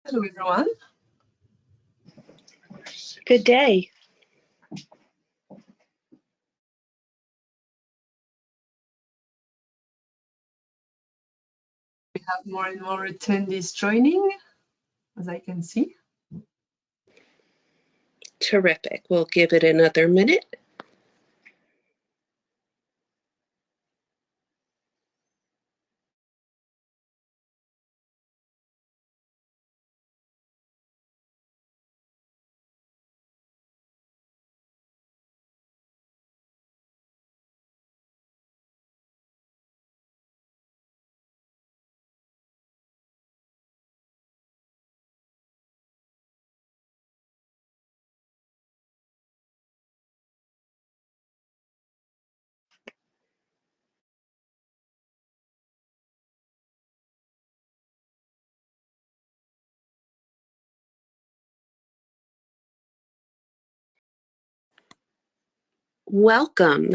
Hello, everyone. Good day. We have more and more attendees joining, as I can see. Terrific. We'll give it another minute. Welcome.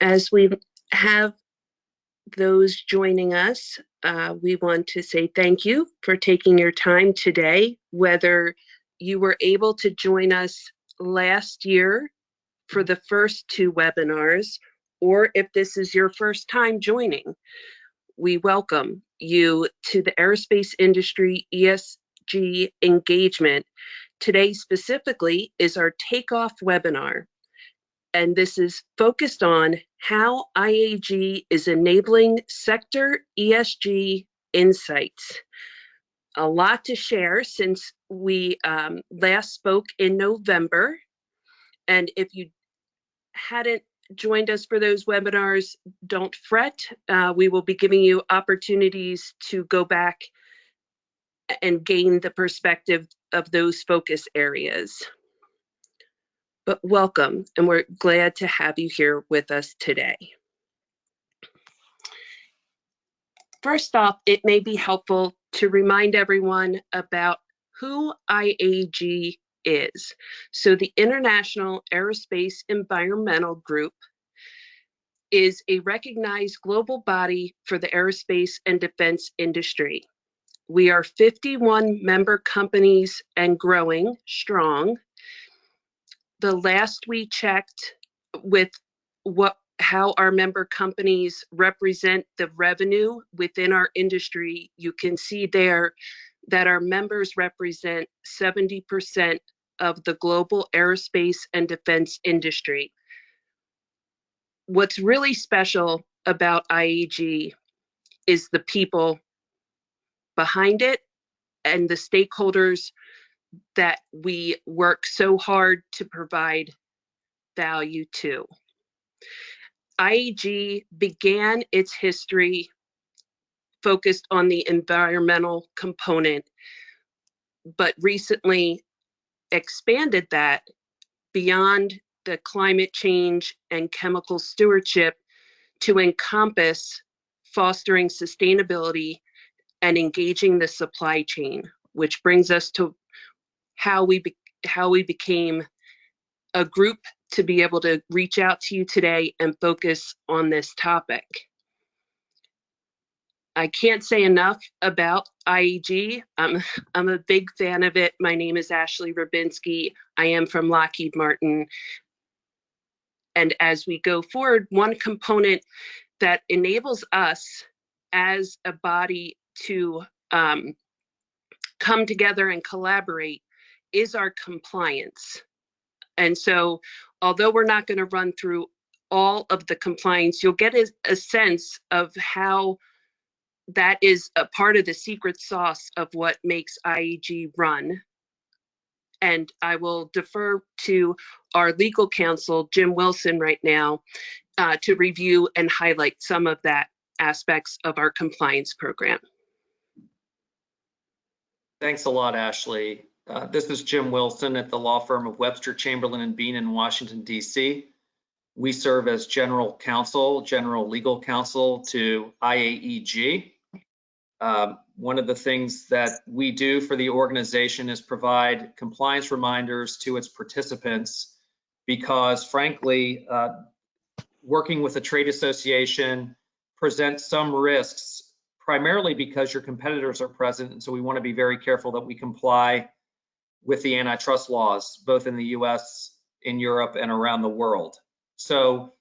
As we have those joining us, we want to say thank you for taking your time today, whether you were able to join us last year for the first two webinars, or if this is your first time joining. We welcome you to the Aerospace Industry ESG Engagement. Today specifically is our takeoff webinar, and this is focused on how IAEG is enabling sector ESG insights. A lot to share since we last spoke in November, and if you hadn't joined us for those webinars, don't fret. We will be giving you opportunities to go back and gain the perspective of those focus areas. But welcome, and we're glad to have you here with us today. First off, it may be helpful to remind everyone about who IAEG is. So the International Aerospace Environmental Group is a recognized global body for the aerospace and defense industry. We are 51 member companies and growing strong. The last we checked with how our member companies represent the revenue within our industry, you can see there that our members represent 70% of the global aerospace and defense industry. What's really special about IAEG is the people behind it and the stakeholders that we work so hard to provide value to. IAEG began its history focused on the environmental component, but recently expanded that beyond the climate change and chemical stewardship to encompass fostering sustainability and engaging the supply chain, which brings us to how we became a group to be able to reach out to you today and focus on this topic. I can't say enough about IAEG. I'm a big fan of it. My name is Ashley Rabinski. I am from Lockheed Martin. And as we go forward, one component that enables us as a body to come together and collaborate is our compliance. And so, although we're not going to run through all of the compliance, you'll get a sense of how that is a part of the secret sauce of what makes IAEG run. And I will defer to our legal counsel, Jim Wilson, right now to review and highlight some of that aspects of our compliance program. Thanks a lot, Ashley. This is Jim Wilson at the law firm of Webster, Chamberlain & Bean in Washington, D.C. We serve as general counsel, general legal counsel to IAEG. One of the things that we do for the organization is provide compliance reminders to its participants because, frankly, working with a trade association presents some risks primarily because your competitors are present, and so we want to be very careful that we comply with the antitrust laws, both in the US, in Europe, and around the world. So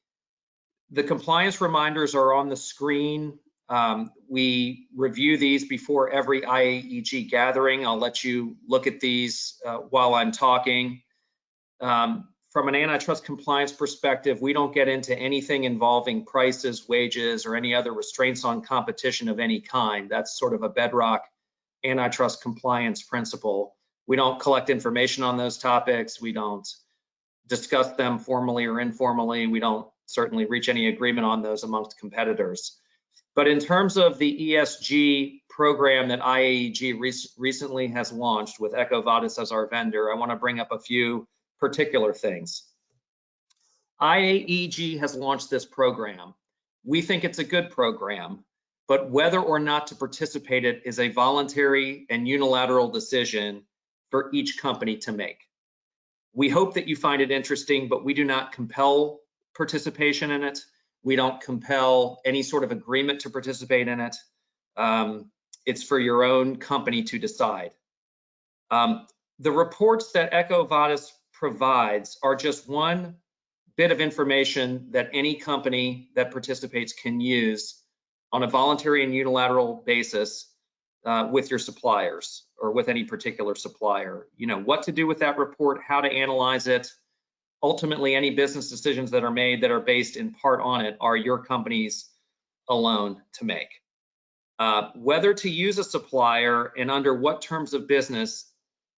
the compliance reminders are on the screen. We review these before every IAEG gathering. I'll let you look at these while I'm talking. From an antitrust compliance perspective, we don't get into anything involving prices, wages, or any other restraints on competition of any kind. That's sort of a bedrock antitrust compliance principle. We don't collect information on those topics. We don't discuss them formally or informally. We don't certainly reach any agreement on those amongst competitors. But in terms of the ESG program that IAEG recently has launched with Ecovaas as our vendor, I want to bring up a few particular things. IAEG has launched this program. We think it's a good program, but whether or not to participate in it is a voluntary and unilateral decision for each company to make. We hope that you find it interesting, but we do not compel participation in it. We don't compel any sort of agreement to participate in it. It's for your own company to decide. The reports that Ecovaas provides are just one bit of information that any company that participates can use on a voluntary and unilateral basis with your suppliers or with any particular supplier. You know, what to do with that report, how to analyze it. Ultimately, any business decisions that are made that are based in part on it are your company's alone to make. Whether to use a supplier and under what terms of business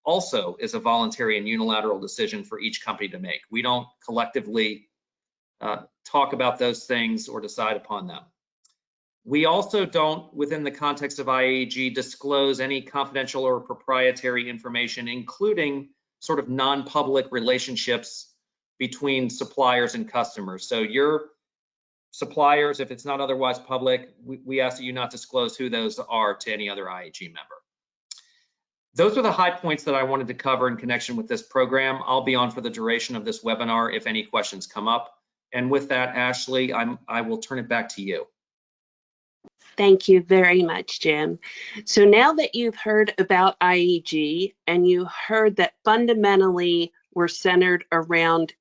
also is a voluntary and unilateral decision for each company to make. We don't collectively talk about those things or decide upon them. We also don't, within the context of IAEG, disclose any confidential or proprietary information, including sort of non-public relationships between suppliers and customers. So your suppliers, if it's not otherwise public, we ask that you not disclose who those are to any other IAEG member. Those are the high points that I wanted to cover in connection with this program. I'll be on for the duration of this webinar if any questions come up. And with that, Ashley, I will turn it back to you. Thank you very much, Jim. So now that you've heard about IAEG and you heard that fundamentally we're centered around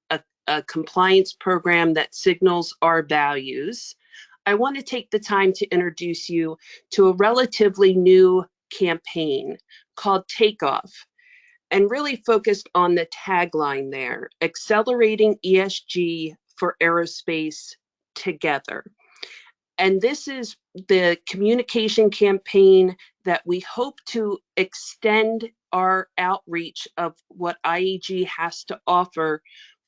a compliance program that signals our values, I want to take the time to introduce you to a relatively new campaign called Takeoff, and really focused on the tagline there, accelerating ESG for aerospace together. And this is the communication campaign that we hope to extend our outreach of what IAEG has to offer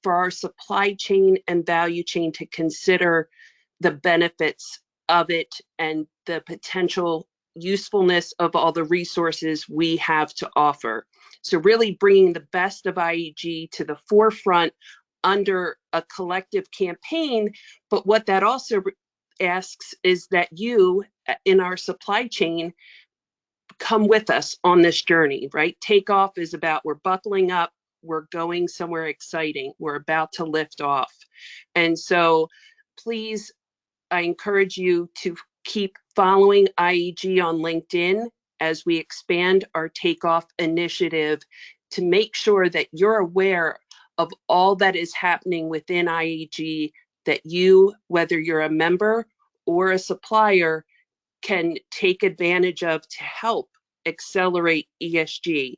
for our supply chain and value chain to consider the benefits of it and the potential usefulness of all the resources we have to offer. So really bringing the best of IAEG to the forefront under a collective campaign, but what that also asks is that you in our supply chain come with us on this journey, right? Takeoff is about we're buckling up, we're going somewhere exciting, we're about to lift off. And so please, I encourage you to keep following IAEG on LinkedIn as we expand our Takeoff initiative to make sure that you're aware of all that is happening within IAEG, that you, whether you're a member or a supplier, can take advantage of to help accelerate ESG,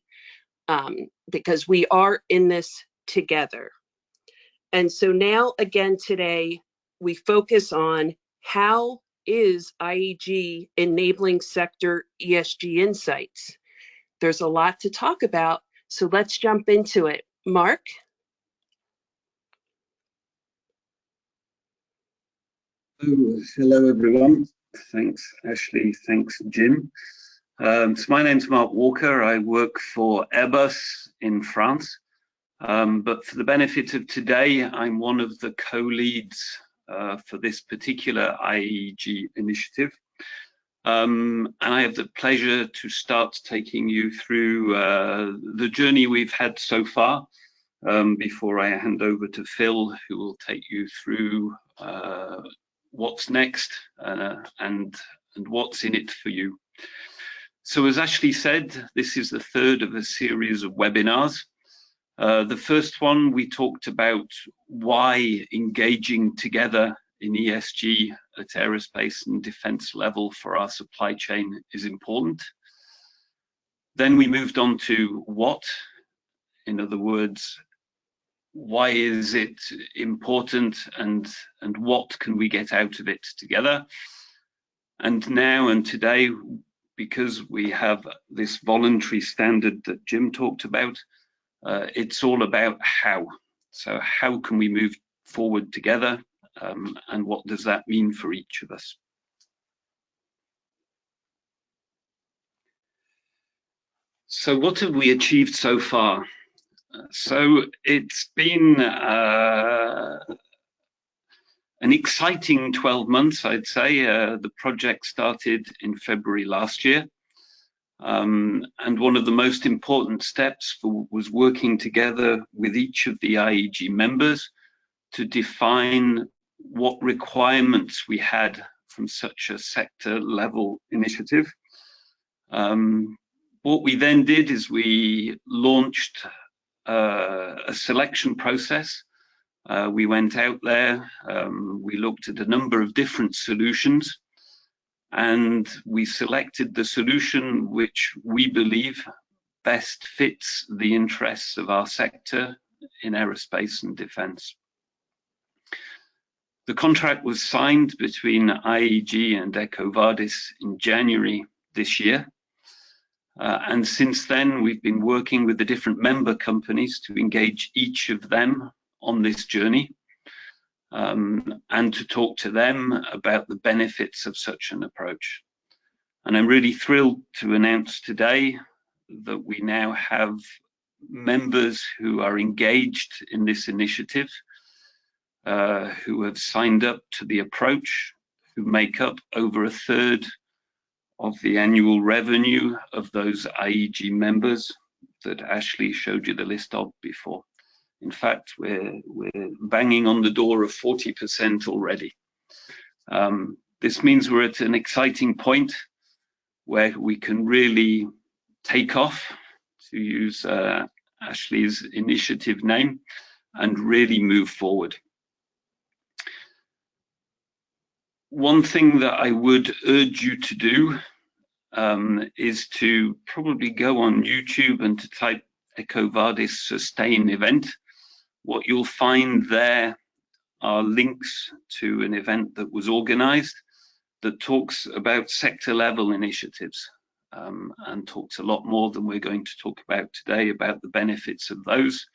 because we are in this together. And so now, again, today, we focus on how is IAEG enabling sector ESG insights. There's a lot to talk about, so let's jump into it. Mark? Oh, hello, everyone. Thanks, Ashley. Thanks, Jim. So my name's Mark Walker. I work for Airbus in France. But for the benefit of today, I'm one of the co-leads for this particular IAEG initiative. And I have the pleasure to start taking you through the journey we've had so far before I hand over to Phil, who will take you through what's next and and what's in it for you. So as Ashley said, this is the third of a series of webinars. The first one, we talked about why engaging together in ESG at aerospace and defense level for our supply chain is important. Then we moved on to what, in other words, why is it important and what can we get out of it together? And now and today, because we have this voluntary standard that Jim talked about, it's all about how. So how can we move forward together, and what does that mean for each of us? So what have we achieved so far? So it's been an exciting 12 months, I'd say. The project started in February last year. And one of the most important steps was working together with each of the IAEG members to define what requirements we had from such a sector level initiative. What we then did is we launched a selection process. We went out there, we looked at a number of different solutions, and we selected the solution which we believe best fits the interests of our sector in aerospace and defense. The contract was signed between IAEG and Ecovaas in January this year. And since then, we've been working with the different member companies to engage each of them on this journey, and to talk to them about the benefits of such an approach. And I'm really thrilled to announce today that we now have members who are engaged in this initiative, who have signed up to the approach, who make up over a third of the annual revenue of those IAEG members that Ashley showed you the list of before. In fact, we're banging on the door of 40% already. This means we're at an exciting point where we can really take off, to use Ashley's initiative name, and really move forward. One thing that I would urge you to do is to probably go on YouTube and to type Ecovaas Sustain event. What you'll find there are links to an event that was organized that talks about sector level initiatives, and talks a lot more than we're going to talk about today about the benefits of those.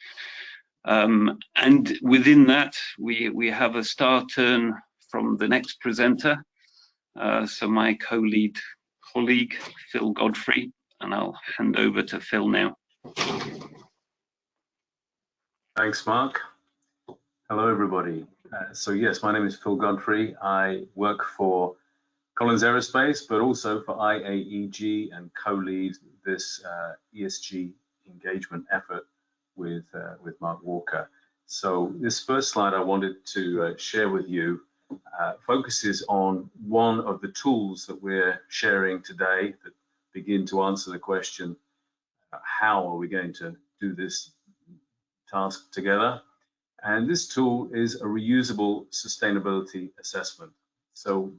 And within that, we have a star turn from the next presenter. So my colleague, Phil Godfrey, and I'll hand over to Phil now. Thanks, Mark. Hello, everybody. So yes, my name is Phil Godfrey. I work for Collins Aerospace, but also for IAEG, and co-lead this ESG engagement effort with Mark Walker. So this first slide I wanted to share with you focuses on one of the tools that we're sharing today that begin to answer the question, how are we going to do this task together? And this tool is a reusable sustainability assessment. So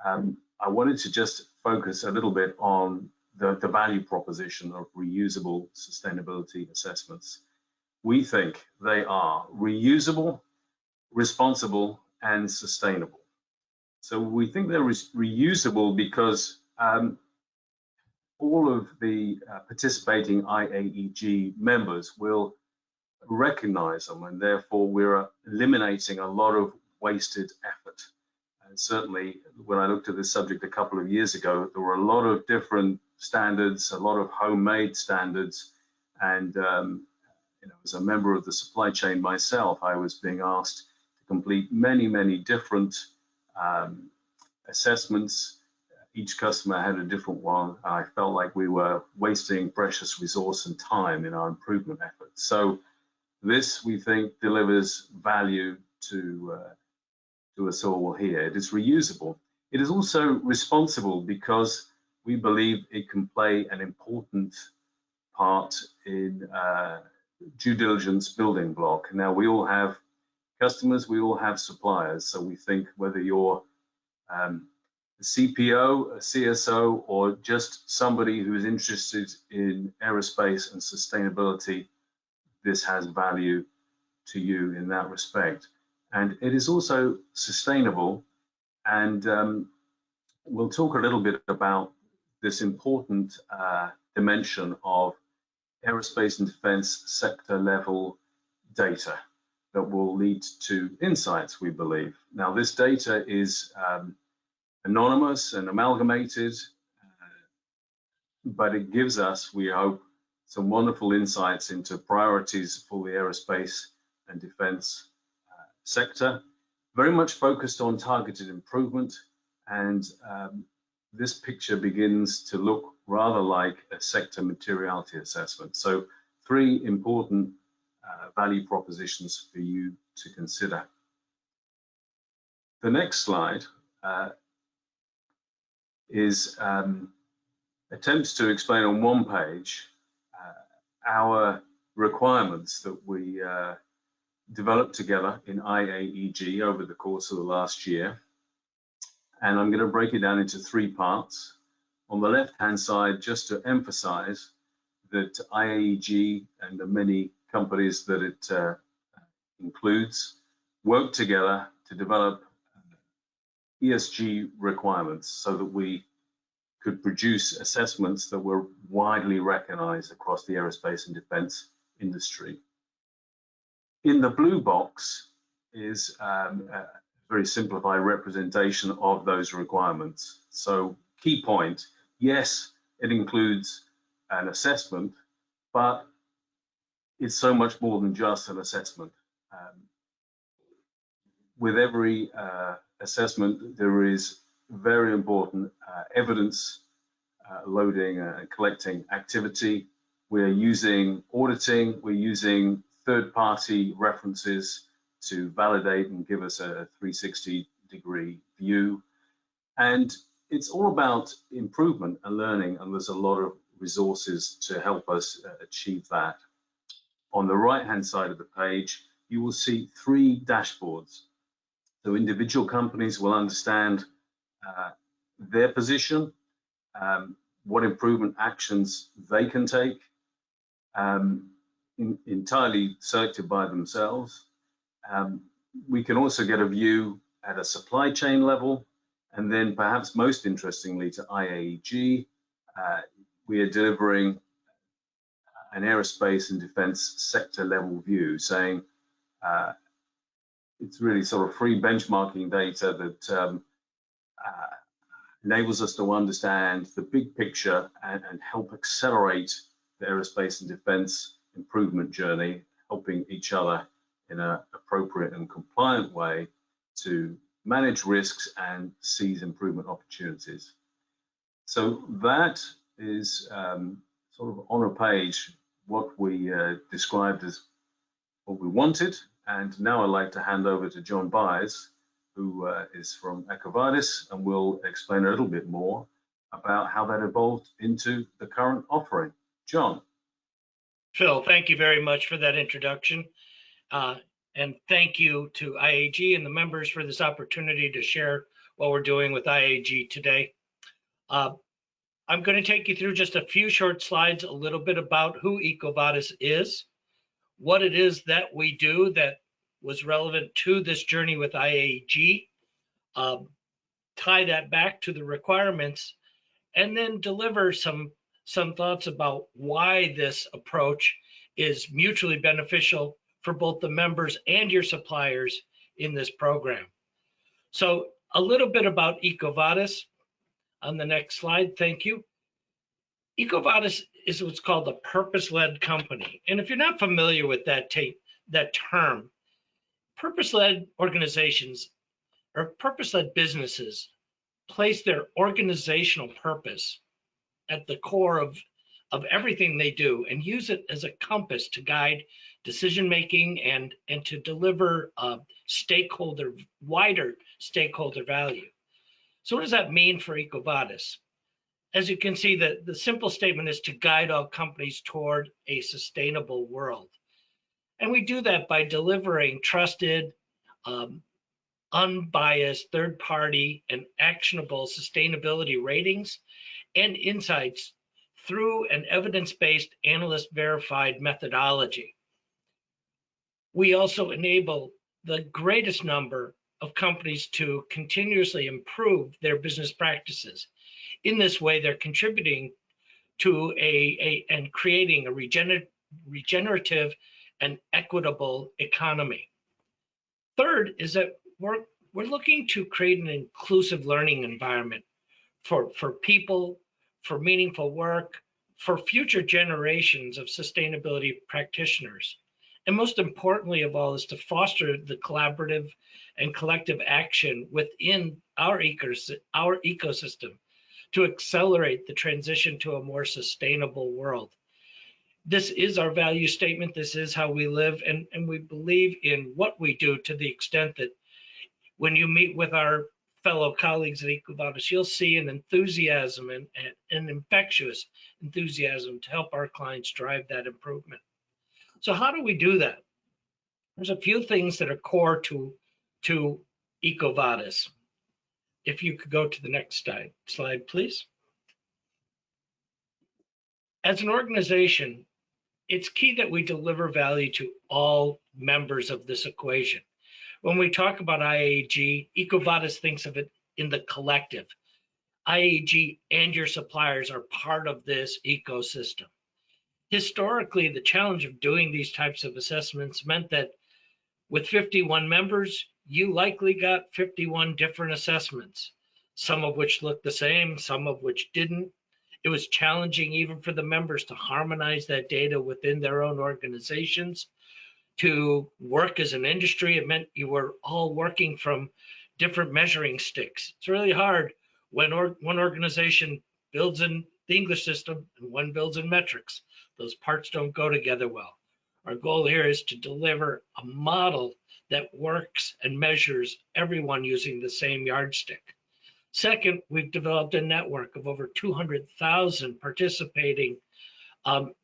I wanted to just focus a little bit on the value proposition of reusable sustainability assessments. We think they are reusable, responsible, and sustainable. So we think they're reusable because all of the participating IAEG members will recognize them, and therefore we're eliminating a lot of wasted effort. And certainly when I looked at this subject a couple of years ago, there were a lot of different standards, a lot of homemade standards, and you know, as a member of the supply chain myself, I was being asked to complete many different assessments. Each customer had a different one. I felt like we were wasting precious resource and time in our improvement efforts. So this, we think, delivers value to us all here. It is reusable. It is also responsible because we believe it can play an important part in due diligence building block. Now, we all have customers, we all have suppliers, so we think whether you're a CPO, a CSO, or just somebody who is interested in aerospace and sustainability, this has value to you in that respect. And it is also sustainable, and we'll talk a little bit about this important dimension of aerospace and defense sector level data that will lead to insights, we believe. Now, this data is anonymous and amalgamated, but it gives us, we hope, some wonderful insights into priorities for the aerospace and defense sector, very much focused on targeted improvement. And this picture begins to look rather like a sector materiality assessment. So 3 important value propositions for you to consider. The next slide is attempts to explain on one page our requirements that we developed together in IAEG over the course of the last year. And I'm going to break it down into 3 parts. On the left-hand side, just to emphasize that IAEG and the many companies that it includes work together to develop ESG requirements so that we could produce assessments that were widely recognized across the aerospace and defense industry. In the blue box is a very simplified representation of those requirements. So key point, yes, it includes an assessment, but it's so much more than just an assessment. With every assessment, there is very important evidence loading and collecting activity. We're using auditing, we're using third-party references to validate and give us a 360-degree view. And it's all about improvement and learning, and there's a lot of resources to help us achieve that. On the right-hand side of the page, you will see 3 dashboards. So individual companies will understand their position, what improvement actions they can take, entirely selected by themselves. We can also get a view at a supply chain level, and then perhaps most interestingly to IAEG, we are delivering an aerospace and defense sector level view, saying it's really sort of free benchmarking data that enables us to understand the big picture and help accelerate the aerospace and defense improvement journey, helping each other in an appropriate and compliant way to manage risks and seize improvement opportunities. So that is sort of on a page what we described as what we wanted. And now I'd like to hand over to John Byers, who is from Ecovaas, and will explain a little bit more about how that evolved into the current offering. John. Phil, thank you very much for that introduction. And thank you to IAEG and the members for this opportunity to share what we're doing with IAEG today. I'm going to take you through just a few short slides, a little bit about who Ecovaas is, what it is that we do that was relevant to this journey with IAEG, tie that back to the requirements, and then deliver some thoughts about why this approach is mutually beneficial for both the members and your suppliers in this program. So a little bit about Ecovaas on the next slide, thank you. Ecovaas is what's called a purpose-led company. And if you're not familiar with that term, purpose-led organizations or purpose-led businesses place their organizational purpose at the core of everything they do and use it as a compass to guide decision-making and to deliver wider stakeholder value. So what does that mean for Ecovaas? As you can see, the simple statement is to guide all companies toward a sustainable world. And we do that by delivering trusted, unbiased, third-party, and actionable sustainability ratings and insights through an evidence-based, analyst-verified methodology. We also enable the greatest number of companies to continuously improve their business practices. In this way, they're contributing to and creating a regenerative and equitable economy. Third is that we're looking to create an inclusive learning environment for people, for meaningful work, for future generations of sustainability practitioners. And most importantly of all is to foster the collaborative and collective action within our ecosystem to accelerate the transition to a more sustainable world. This is our value statement. This is how we live, and we believe in what we do to the extent that when you meet with our fellow colleagues at Ecovaas, you'll see an enthusiasm and an infectious enthusiasm to help our clients drive that improvement. So how do we do that? There's a few things that are core to Ecovaas. If you could go to the next slide, please. As an organization, it's key that we deliver value to all members of this equation. When we talk about IAEG, Ecovaas thinks of it in the collective. IAEG and your suppliers are part of this ecosystem. Historically, the challenge of doing these types of assessments meant that with 51 members, you likely got 51 different assessments, some of which looked the same, some of which didn't. It was challenging even for the members to harmonize that data within their own organizations. To work as an industry, it meant you were all working from different measuring sticks. It's really hard when one organization builds in the English system and one builds in metrics. Those parts don't go together well. Our goal here is to deliver a model that works and measures everyone using the same yardstick. Second, we've developed a network of over 200,000 participating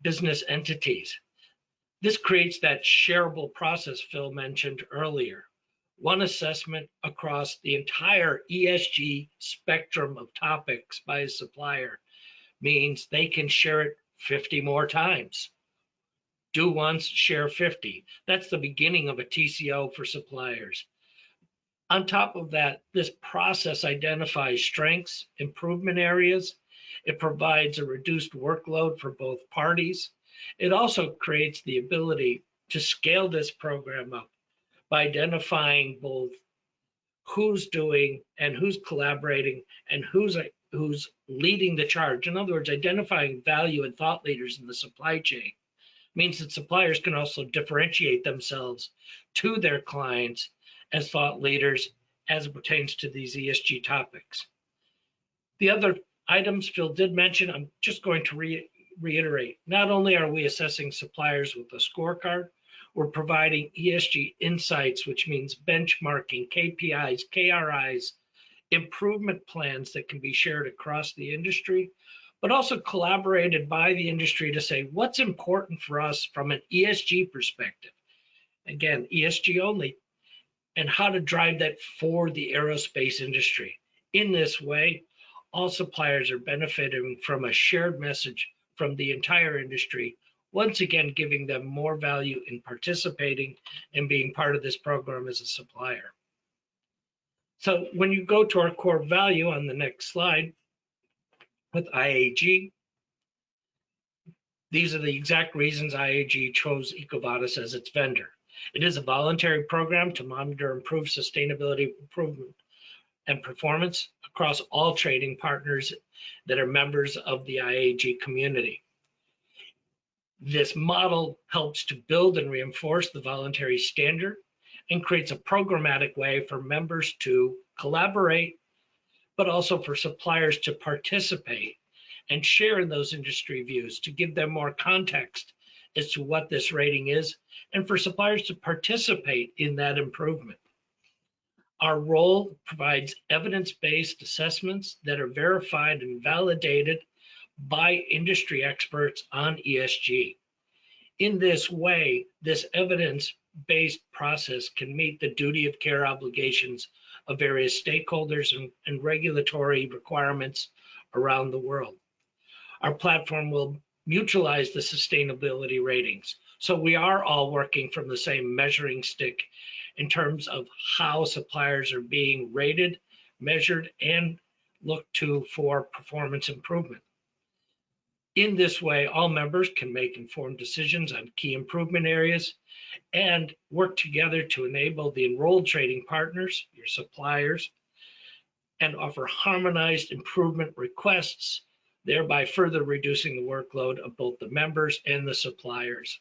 business entities. This creates that shareable process Phil mentioned earlier. One assessment across the entire ESG spectrum of topics by a supplier means they can share it 50 more times. Do once, share 50. That's the beginning of a TCO for suppliers. On top of that, this process identifies strengths, improvement areas. It provides a reduced workload for both parties. It also creates the ability to scale this program up by identifying both who's doing and who's collaborating and who's leading the charge. In other words, identifying value and thought leaders in the supply chain means that suppliers can also differentiate themselves to their clients as thought leaders as it pertains to these ESG topics. The other items Phil did mention, I'm just going to reiterate. Not only are we assessing suppliers with a scorecard, we're providing ESG insights, which means benchmarking, KPIs, KRIs, improvement plans that can be shared across the industry, but also collaborated by the industry to say what's important for us from an ESG perspective. Again, ESG only, and how to drive that for the aerospace industry. In this way, all suppliers are benefiting from a shared message from the entire industry, once again giving them more value in participating and being part of this program as a supplier. So when you go to our core value on the next slide with IAEG, these are the exact reasons IAEG chose Ecovaas as its vendor. It is a voluntary program to monitor and improve sustainability improvement and performance across all trading partners that are members of the IAEG community. This model helps to build and reinforce the voluntary standard and creates a programmatic way for members to collaborate, but also for suppliers to participate and share in those industry views to give them more context as to what this rating is, and for suppliers to participate in that improvement. Our role provides evidence-based assessments that are verified and validated by industry experts on ESG. In this way, this evidence-based process can meet the duty of care obligations of various stakeholders and regulatory requirements around the world. Our platform will mutualize the sustainability ratings. So we are all working from the same measuring stick in terms of how suppliers are being rated, measured, and looked to for performance improvement. In this way, all members can make informed decisions on key improvement areas and work together to enable the enrolled trading partners, your suppliers, and offer harmonized improvement requests, thereby further reducing the workload of both the members and the suppliers.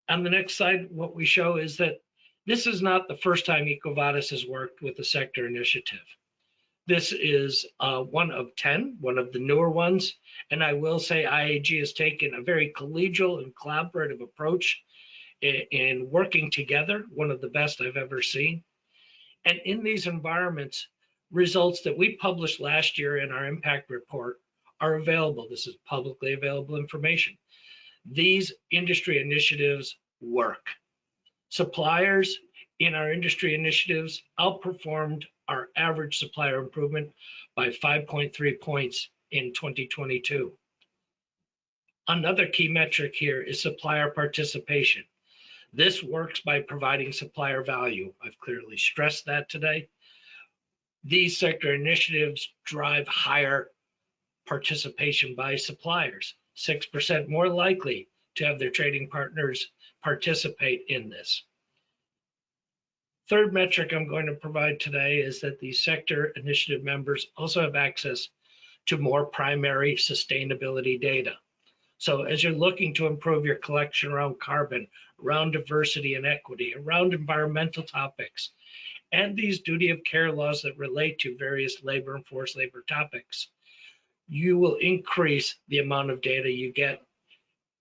On the next slide, what we show is that this is not the first time Ecovaas has worked with a sector initiative. This is one of 10, one of the newer ones. And I will say IAEG has taken a very collegial and collaborative approach in working together, one of the best I've ever seen. And in these environments, results that we published last year in our impact report are available. This is publicly available information. These industry initiatives work. Suppliers in our industry initiatives outperformed our average supplier improvement by 5.3 points in 2022. Another key metric here is supplier participation. This works by providing supplier value. I've clearly stressed that today. These sector initiatives drive higher participation by suppliers, 6% more likely to have their trading partners participate in this. Third metric I'm going to provide today is that these sector initiative members also have access to more primary sustainability data. So as you're looking to improve your collection around carbon, around diversity and equity, around environmental topics, and these duty of care laws that relate to various labor and forced labor topics, you will increase the amount of data you get.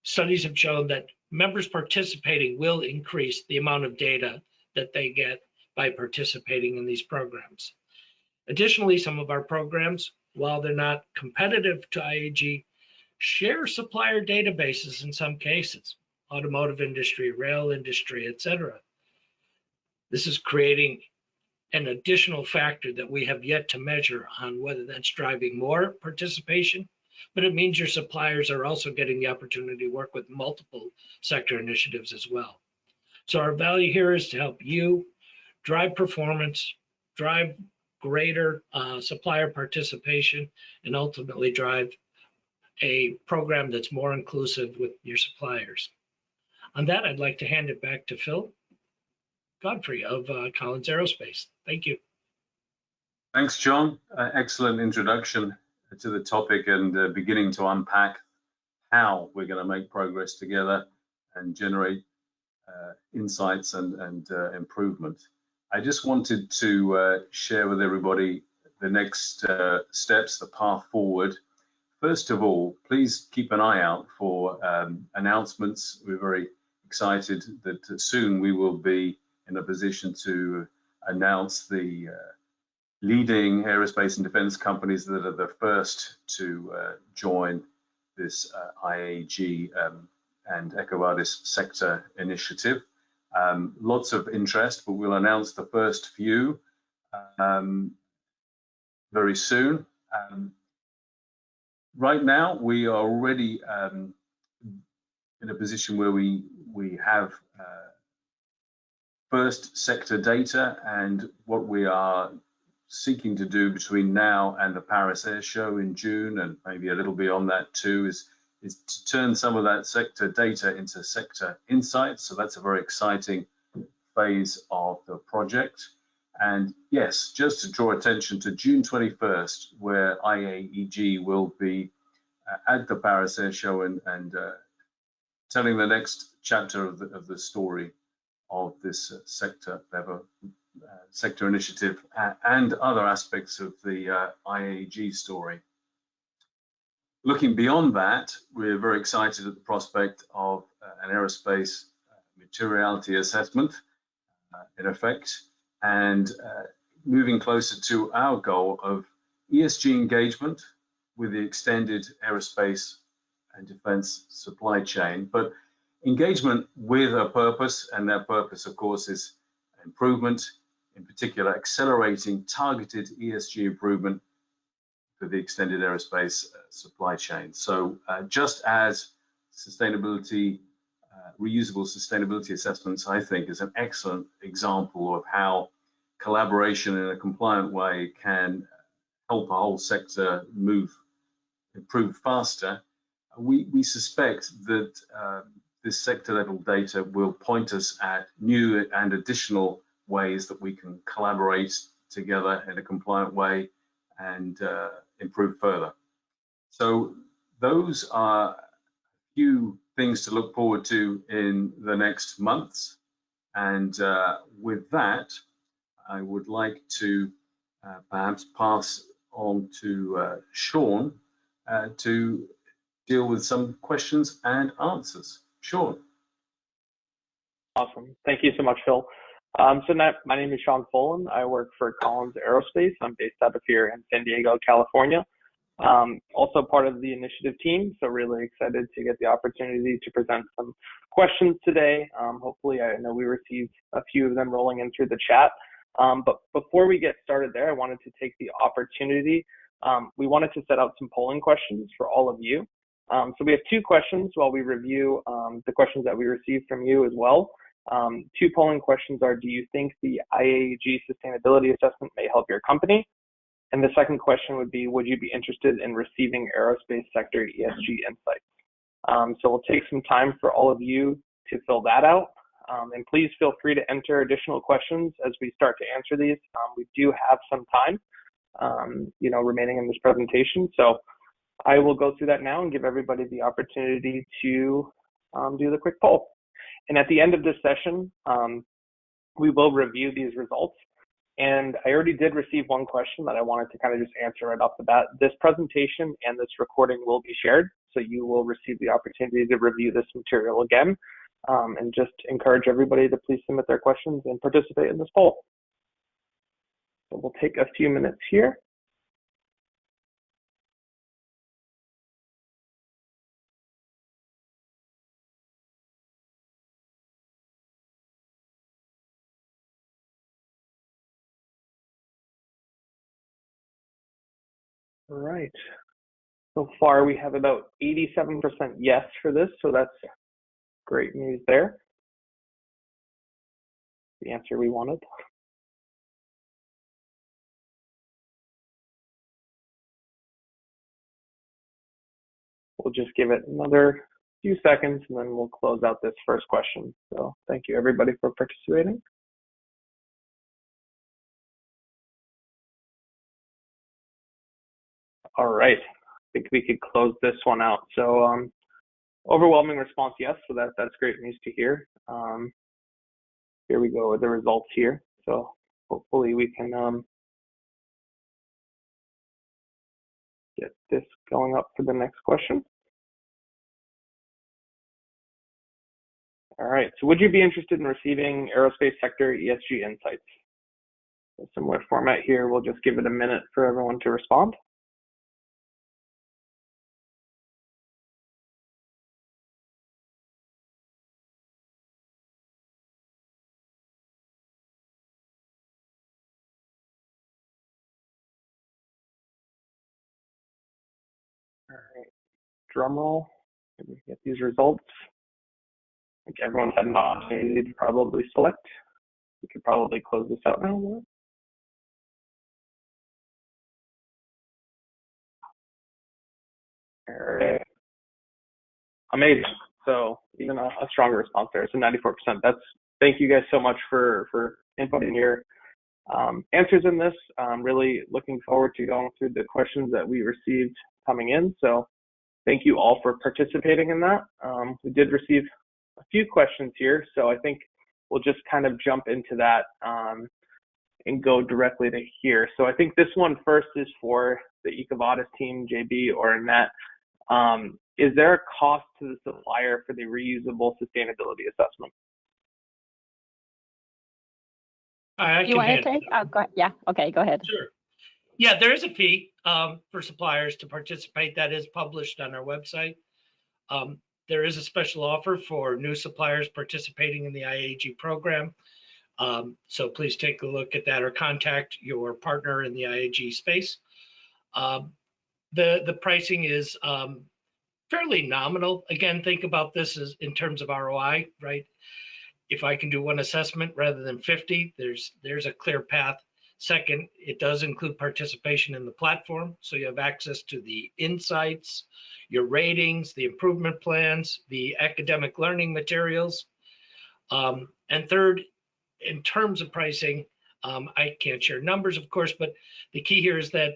Studies have shown that members participating will increase the amount of data that they get by participating in these programs. Additionally, some of our programs, while they're not competitive to IAEG, share supplier databases in some cases, automotive industry, rail industry, etc. This is creating an additional factor that we have yet to measure on whether that's driving more participation, but it means your suppliers are also getting the opportunity to work with multiple sector initiatives as well. So our value here is to help you drive performance, drive greater supplier participation, and ultimately drive a program that's more inclusive with your suppliers. On that, I'd like to hand it back to Phil Godfrey of Collins Aerospace. Thank you. Thanks, John. Excellent introduction to the topic and beginning to unpack how we're going to make progress together and generate insights and improvement. I just wanted to share with everybody the next steps, the path forward. First of all, please keep an eye out for announcements. We're very excited that soon we will be in a position to announce the leading aerospace and defense companies that are the first to join this IAEG and Ecovaas sector initiative. Lots of interest, but we'll announce the first few very soon. Right now, we are already in a position where we have first sector data, and what we are seeking to do between now and the Paris Air Show in June, and maybe a little beyond that too, is to turn some of that sector data into sector insights. So that's a very exciting phase of the project. And yes, just to draw attention to June 21st, where IAEG will be at the Paris Air Show and telling the next chapter of the story of this sector level, sector initiative and other aspects of the IAEG story. Looking beyond that, we're very excited at the prospect of an aerospace materiality assessment in effect, and moving closer to our goal of ESG engagement with the extended aerospace and defense supply chain, but engagement with a purpose, and that purpose, of course, is improvement, in particular, accelerating targeted ESG improvement for the extended aerospace supply chain. So just as sustainability, reusable sustainability assessments, I think, is an excellent example of how collaboration in a compliant way can help a whole sector improve faster. We suspect that this sector level data will point us at new and additional ways that we can collaborate together in a compliant way and improve further. So those are a few things to look forward to in the next months. And with that, I would like to perhaps pass on to Sean to deal with some questions and answers. Sean. Awesome. Thank you so much, Phil. My name is Sean Folan. I work for Collins Aerospace. I'm based out of here in San Diego, California. Also part of the initiative team, so really excited to get the opportunity to present some questions today. Hopefully, I know we received a few of them rolling in through the chat. But before we get started there, I wanted to take the opportunity. We wanted to set out some polling questions for all of you. So we have two questions while we review the questions that we received from you as well. Two polling questions are, do you think the IAEG sustainability assessment may help your company? And the second question would be, would you be interested in receiving aerospace sector ESG insights? So we'll take some time for all of you to fill that out. And please feel free to enter additional questions as we start to answer these. We do have some time, remaining in this presentation. So I will go through that now and give everybody the opportunity to do the quick poll. And at the end of this session, we will review these results. And I already did receive one question that I wanted to kind of just answer right off the bat. This presentation and this recording will be shared, so you will receive the opportunity to review this material again, and just encourage everybody to please submit their questions and participate in this poll. So we'll take a few minutes here. All right. So far, we have about 87% yes for this, so that's great news there. The answer we wanted. We'll just give it another few seconds, and then we'll close out this first question. So thank you, everybody, for participating. All right, I think we could close this one out. So overwhelming response, yes, so that's great news to hear. Here we go with the results here. So hopefully we can get this going up for the next question. All right, so would you be interested in receiving aerospace sector ESG insights? A similar format here, we'll just give it a minute for everyone to respond. All right, drum roll. Let me get these results. I think everyone's had an opportunity to probably select. We could probably close this out now. All right. Amazing. So even a stronger response there. So 94%. Thank you guys so much for inputting your answers in this. I'm really looking forward to going through the questions that we received coming in. So thank you all for participating in that. We did receive a few questions here, so I think we'll just kind of jump into that and go directly to here. So I think this one first is for the Ecovaas team, JB or Annette. Is there a cost to the supplier for the reusable sustainability assessment? I You can want to handle take? it. Oh, yeah. Okay, go ahead. Sure. Yeah, there is a fee for suppliers to participate. That is published on our website. There is a special offer for new suppliers participating in the IAEG program. So please take a look at that or contact your partner in the IAEG space. The pricing is fairly nominal. Again, think about this as in terms of ROI, right? If I can do one assessment rather than 50, there's a clear path. Second, it does include participation in the platform. So you have access to the insights, your ratings, the improvement plans, the academic learning materials. And third, in terms of pricing, I can't share numbers, of course, but the key here is that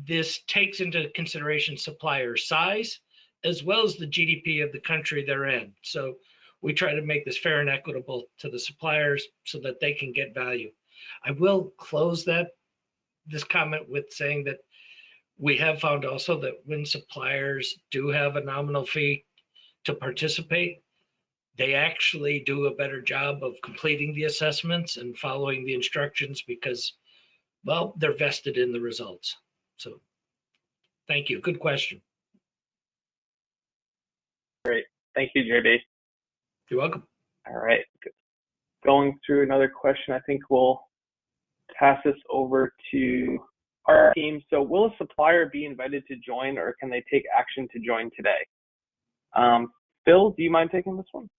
this takes into consideration supplier size as well as the GDP of the country they're in. So we try to make this fair and equitable to the suppliers so that they can get value. I will close this comment with saying that we have found also that when suppliers do have a nominal fee to participate, they actually do a better job of completing the assessments and following the instructions because, well, they're vested in the results. So thank you. Good question. Great. Thank you, JB. You're welcome. All right. Going through another question, I think we'll pass this over to our team. So will a supplier be invited to join or can they take action to join today? Phil, do you mind taking this one?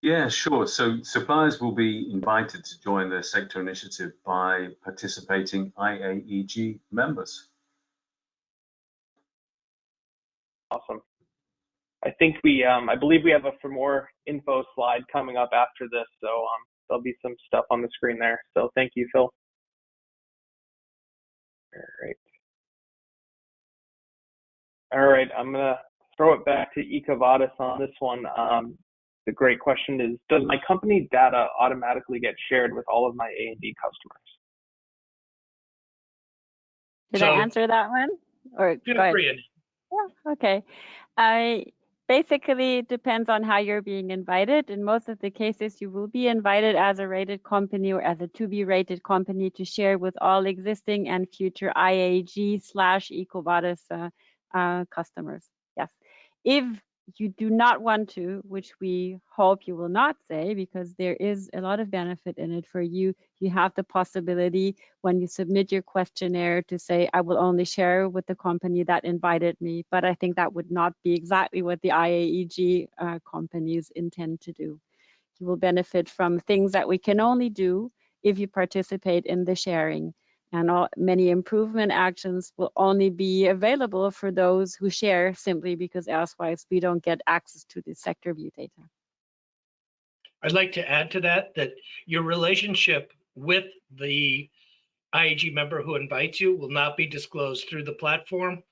Yeah, sure. So suppliers will be invited to join the sector initiative by participating IAEG members. Awesome. I think I believe we have a for more info slide coming up after this. So there'll be some stuff on the screen there. So thank you, Phil. All right. I'm going to throw it back to Ecovaas on this one. The great question is, does my company data automatically get shared with all of my A&D customers? Did I answer that one? Or go ahead. Yeah, okay. Basically, it depends on how you're being invited. In most of the cases, you will be invited as a rated company or as a to-be rated company to share with all existing and future IAEG/Ecovaas customers. Yes. If you do not want to, which we hope you will not say, because there is a lot of benefit in it for you, you have the possibility when you submit your questionnaire to say, I will only share with the company that invited me. But I think that would not be exactly what the IAEG companies intend to do. You will benefit from things that we can only do if you participate in the sharing. And many improvement actions will only be available for those who share, simply because elsewise we don't get access to the sector view data. I'd like to add to that your relationship with the IAEG member who invites you will not be disclosed through the platform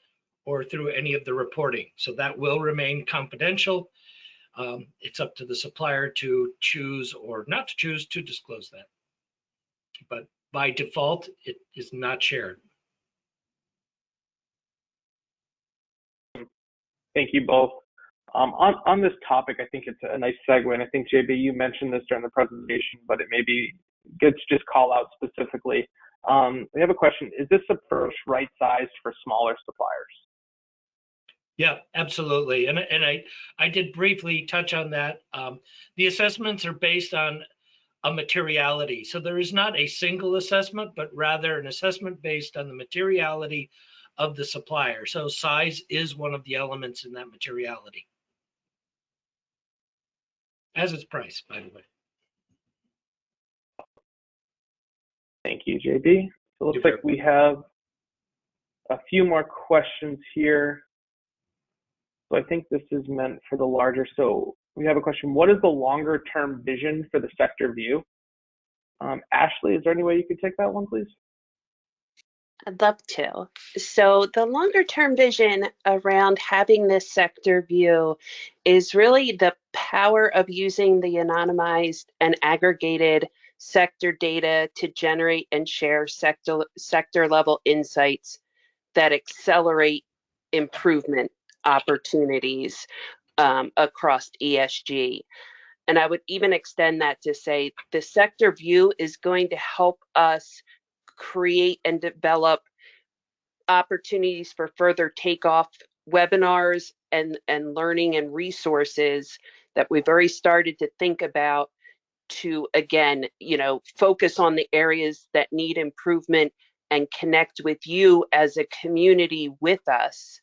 or through any of the reporting. So that will remain confidential. It's up to the supplier to choose or not to choose to disclose that. But by default, it is not shared. Thank you both. On this topic, I think it's a nice segue, and I think, JB, you mentioned this during the presentation, but it may be good to just call out specifically. We have a question. Is this approach right-sized for smaller suppliers? Yeah, absolutely. And I did briefly touch on that. The assessments are based on a materiality. So there is not a single assessment, but rather an assessment based on the materiality of the supplier. So size is one of the elements in that materiality, as its price, by the way. Thank you, JB. So it looks like we have a few more questions here. So I think this is meant for the larger. So we have a question. What is the longer term vision for the sector view? Ashley, is there any way you could take that one, please? I'd love to. So the longer term vision around having this sector view is really the power of using the anonymized and aggregated sector data to generate and share sector level insights that accelerate improvement opportunities across ESG. And I would even extend that to say the sector view is going to help us create and develop opportunities for further takeoff webinars and learning and resources that we've already started to think about to, again, focus on the areas that need improvement and connect with you as a community with us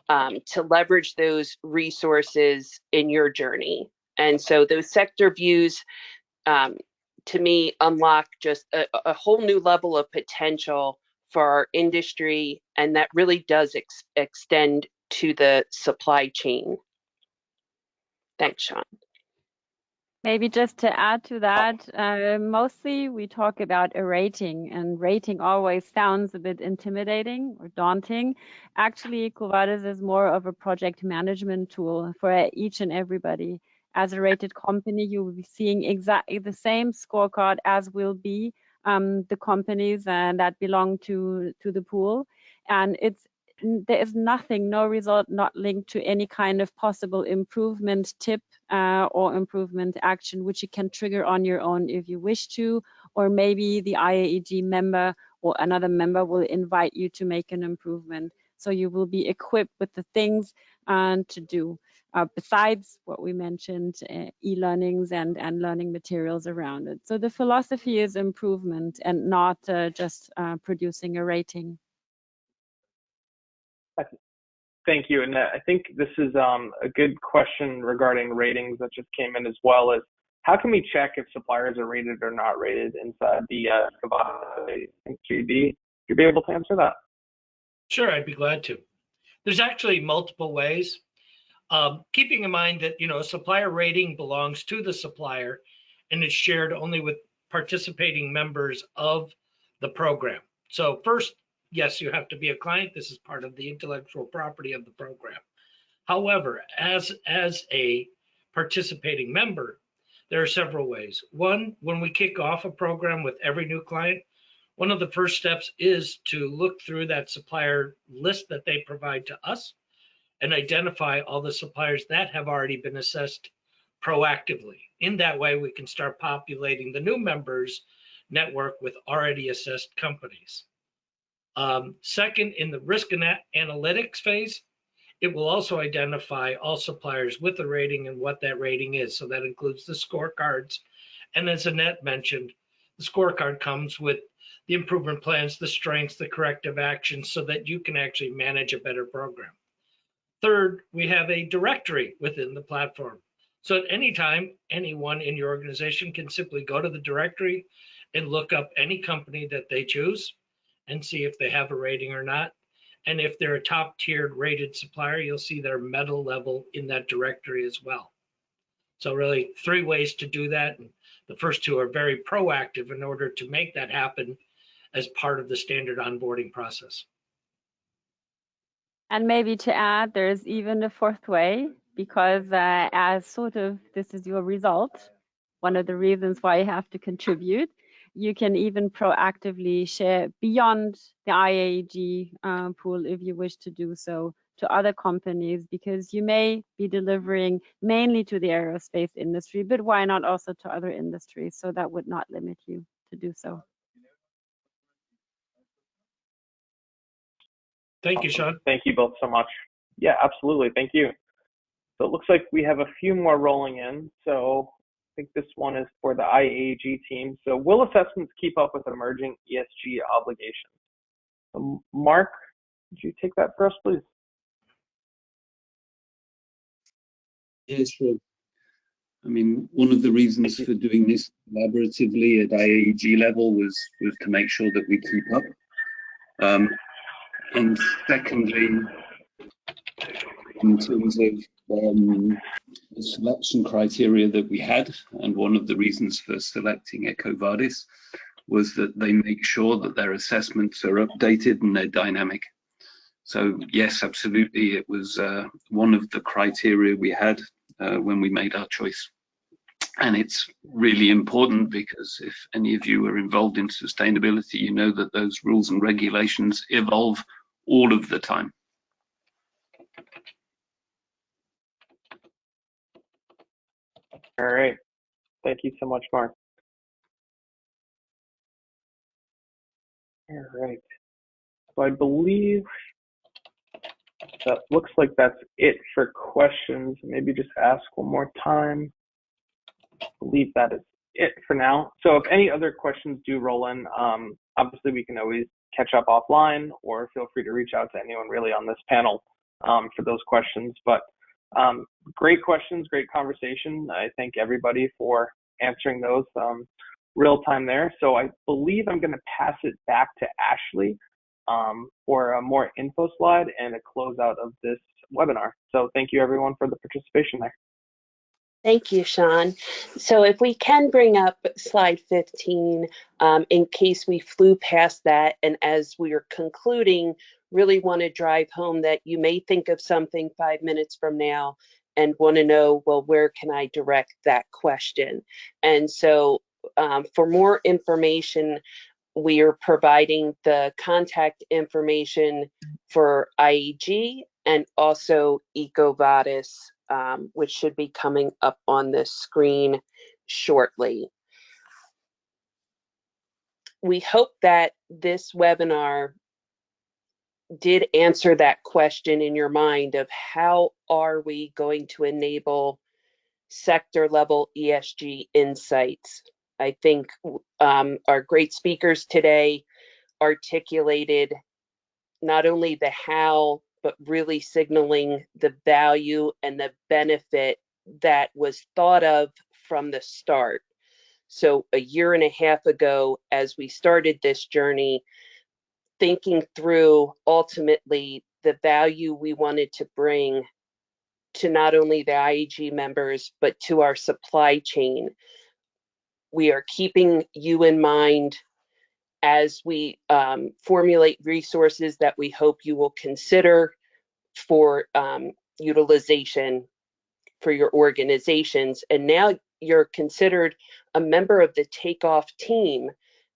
to leverage those resources in your journey. And so those sector views, to me, unlock just a whole new level of potential for our industry, and that really does extend to the supply chain. Thanks, Sean. Maybe just to add to that, mostly we talk about a rating, and rating always sounds a bit intimidating or daunting. Actually, Ecovaas is more of a project management tool for each and everybody. As a rated company, you will be seeing exactly the same scorecard as will be the companies that belong to the pool. And there is nothing, no result not linked to any kind of possible improvement tip or improvement action, which you can trigger on your own if you wish to, or maybe the IAEG member or another member will invite you to make an improvement. So you will be equipped with the things to do. Besides what we mentioned, e-learnings and learning materials around it. So the philosophy is improvement and not just producing a rating. Thank you. And I think this is a good question regarding ratings that just came in as well. Is how can we check if suppliers are rated or not rated inside the Ecovaas GD? You'd be able to answer that? Sure, I'd be glad to. There's actually multiple ways. Keeping in mind that a supplier rating belongs to the supplier and is shared only with participating members of the program. So first, yes, you have to be a client. This is part of the intellectual property of the program. However, as a participating member, there are several ways. One, when we kick off a program with every new client, one of the first steps is to look through that supplier list that they provide to us and identify all the suppliers that have already been assessed proactively. In that way, we can start populating the new members network with already assessed companies. Second, in the risk analytics phase, it will also identify all suppliers with a rating and what that rating is. So that includes the scorecards. And as Annette mentioned, the scorecard comes with the improvement plans, the strengths, the corrective actions, so that you can actually manage a better program. Third, we have a directory within the platform. So at any time, anyone in your organization can simply go to the directory and look up any company that they choose and see if they have a rating or not. And if they're a top tiered rated supplier, you'll see their metal level in that directory as well. So really 3 ways to do that. And the first 2 are very proactive in order to make that happen as part of the standard onboarding process. And maybe to add, there's even a 4th way, because as sort of this is your result, one of the reasons why you have to contribute, you can even proactively share beyond the IAEG pool if you wish to do so to other companies, because you may be delivering mainly to the aerospace industry, but why not also to other industries? So that would not limit you to do so. Thank you, Sean. Thank you both so much. Yeah, absolutely. Thank you. So it looks like we have a few more rolling in. So I think this one is for the IAEG team. So will assessments keep up with emerging ESG obligations? Mark, would you take that for us, please? Yeah, sure. I mean, one of the reasons for doing this collaboratively at IAEG level was to make sure that we keep up. And secondly, in terms of the selection criteria that we had, and one of the reasons for selecting Ecovaas was that they make sure that their assessments are updated and they're dynamic. So yes, absolutely, it was one of the criteria we had when we made our choice. And it's really important because if any of you are involved in sustainability, you know that those rules and regulations evolve all of the time. All right. Thank you so much, Mark. All right. So I believe that looks like that's it for questions. Maybe just ask one more time. I believe that is it for now. So if any other questions do roll in, obviously we can always catch up offline, or feel free to reach out to anyone really on this panel for those questions. But great questions, great conversation. I thank everybody for answering those real time there. So I believe I'm going to pass it back to Ashley for a more info slide and a closeout of this webinar. So thank you everyone for the participation there. Thank you, Sean. So if we can bring up slide 15, in case we flew past that, and as we are concluding, really want to drive home that you may think of something 5 minutes from now and want to know, well, where can I direct that question? And so for more information, we are providing the contact information for IAEG and also Ecovaas, which should be coming up on the screen shortly. We hope that this webinar did answer that question in your mind of how are we going to enable sector level ESG insights. I think our great speakers today articulated not only the how, but really signaling the value and the benefit that was thought of from the start. So a year and a half ago, as we started this journey, thinking through ultimately the value we wanted to bring to not only the IAEG members, but to our supply chain. We are keeping you in mind as we formulate resources that we hope you will consider for utilization for your organizations. And now you're considered a member of the takeoff team.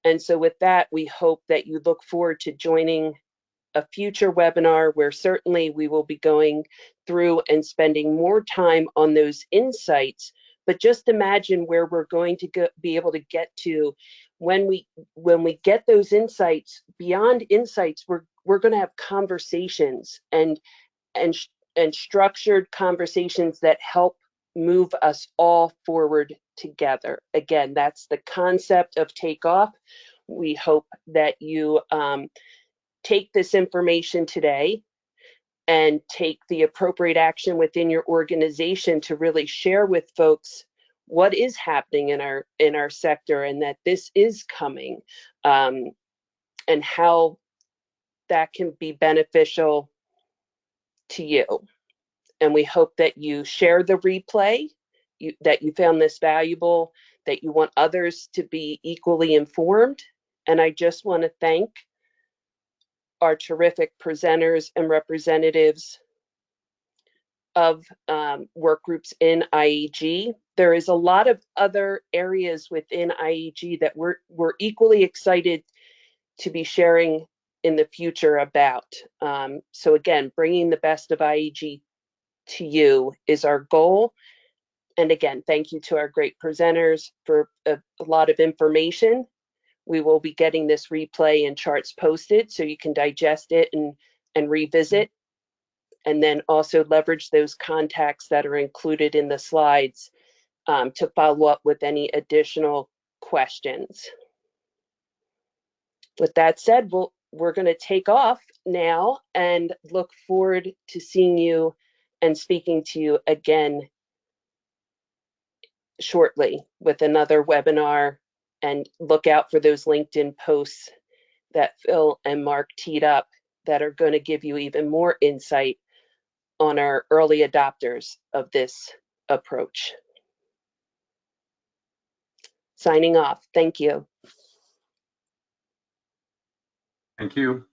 And so with that, we hope that you look forward to joining a future webinar where certainly we will be going through and spending more time on those insights. But just imagine where we're going to be able to get to when we get those insights. Beyond insights, we're going to have conversations and structured conversations that help move us all forward together. Again, that's the concept of takeoff. We hope that you take this information today and take the appropriate action within your organization to really share with folks what is happening in our sector, and that this is coming, and how that can be beneficial to you. And we hope that you share the replay, that you found this valuable, that you want others to be equally informed. And I just want to thank our terrific presenters and representatives of work groups in IAEG. There is a lot of other areas within IAEG that we're equally excited to be sharing in the future about. So again, bringing the best of IAEG to you is our goal. And again, thank you to our great presenters for a lot of information. We will be getting this replay and charts posted so you can digest it and revisit, and then also leverage those contacts that are included in the slides to follow up with any additional questions. With that said, we're going to take off now and look forward to seeing you and speaking to you again shortly with another webinar, and look out for those LinkedIn posts that Phil and Mark teed up that are going to give you even more insight on our early adopters of this approach. Signing off. Thank you. Thank you.